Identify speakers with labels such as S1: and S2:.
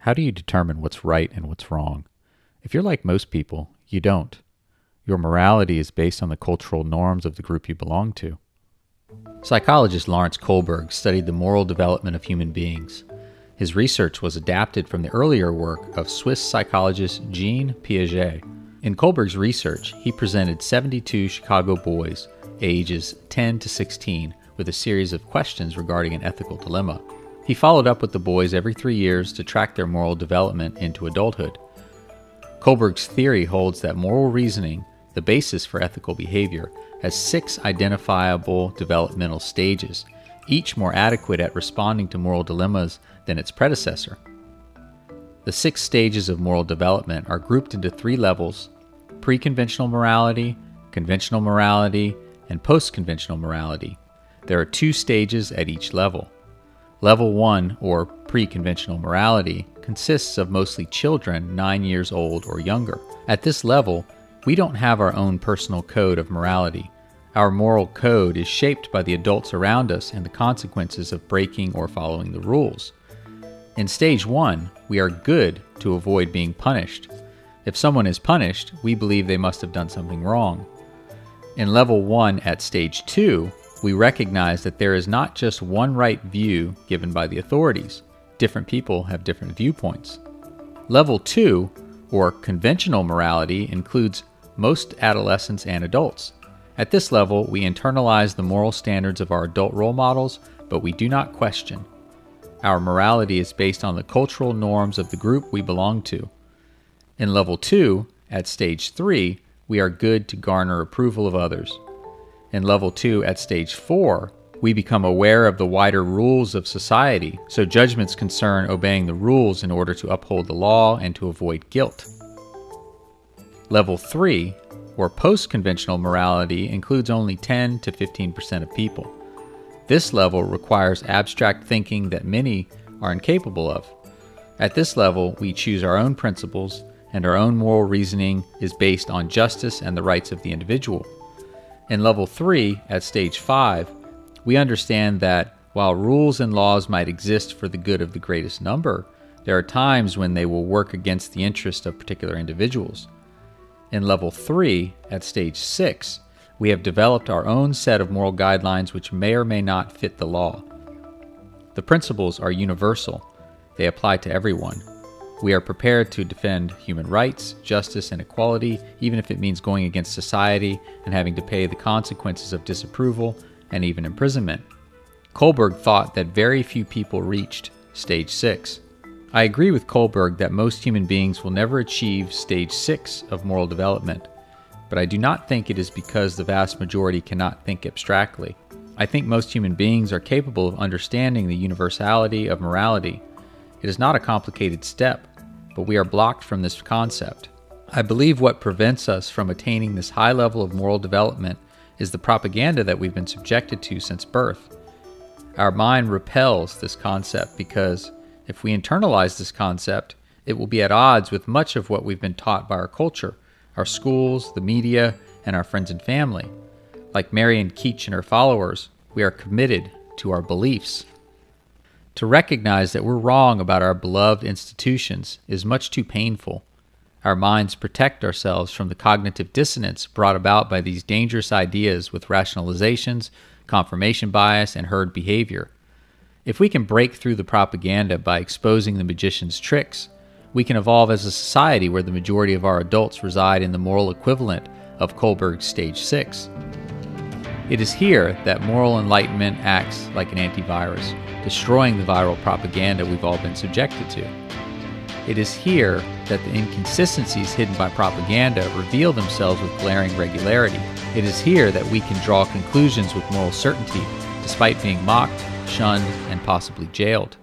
S1: How do you determine what's right and what's wrong? If you're like most people, you don't. Your morality is based on the cultural norms of the group you belong to. Psychologist Lawrence Kohlberg studied the moral development of human beings. His research was adapted from the earlier work of Swiss psychologist Jean Piaget. In Kohlberg's research, he presented 72 Chicago boys, ages 10 to 16, with a series of questions regarding an ethical dilemma. He followed up with the boys every 3 years to track their moral development into adulthood. Kohlberg's theory holds that moral reasoning, the basis for ethical behavior, has 6 identifiable developmental stages, each more adequate at responding to moral dilemmas than its predecessor. The 6 stages of moral development are grouped into 3 levels: pre-conventional morality, conventional morality, and post-conventional morality. There are 2 stages at each level. Level 1, or pre-conventional morality, consists of mostly children 9 years old or younger. At this level, we don't have our own personal code of morality. Our moral code is shaped by the adults around us and the consequences of breaking or following the rules. In stage 1, we are good to avoid being punished. If someone is punished, we believe they must have done something wrong. In level 1 at stage 2, we recognize that there is not just one right view given by the authorities. Different people have different viewpoints. Level 2, or conventional morality, includes most adolescents and adults. At this level, we internalize the moral standards of our adult role models, but we do not question. Our morality is based on the cultural norms of the group we belong to. In level 2, at stage 3, we are good to garner approval of others. In level 2, at stage 4, we become aware of the wider rules of society, so judgments concern obeying the rules in order to uphold the law and to avoid guilt. Level 3, or post-conventional morality, includes only 10 to 15% of people. This level requires abstract thinking that many are incapable of. At this level, we choose our own principles, and our own moral reasoning is based on justice and the rights of the individual. In level 3, at stage 5, we understand that while rules and laws might exist for the good of the greatest number, there are times when they will work against the interest of particular individuals. In level 3, at stage 6, we have developed our own set of moral guidelines which may or may not fit the law. The principles are universal. They apply to everyone. We are prepared to defend human rights, justice, and equality, even if it means going against society and having to pay the consequences of disapproval and even imprisonment. Kohlberg thought that very few people reached stage 6. I agree with Kohlberg that most human beings will never achieve stage 6 of moral development, but I do not think it is because the vast majority cannot think abstractly. I think most human beings are capable of understanding the universality of morality. It is not a complicated step, but we are blocked from this concept. I believe what prevents us from attaining this high level of moral development is the propaganda that we've been subjected to since birth. Our mind repels this concept because if we internalize this concept, it will be at odds with much of what we've been taught by our culture, our schools, the media, and our friends and family. Like Marian Keech and her followers, we are committed to our beliefs. To recognize that we're wrong about our beloved institutions is much too painful. Our minds protect ourselves from the cognitive dissonance brought about by these dangerous ideas with rationalizations, confirmation bias, and herd behavior. If we can break through the propaganda by exposing the magician's tricks, we can evolve as a society where the majority of our adults reside in the moral equivalent of Kohlberg's stage 6. It is here that moral enlightenment acts like an antivirus, destroying the viral propaganda we've all been subjected to. It is here that the inconsistencies hidden by propaganda reveal themselves with glaring regularity. It is here that we can draw conclusions with moral certainty, despite being mocked, shunned, and possibly jailed.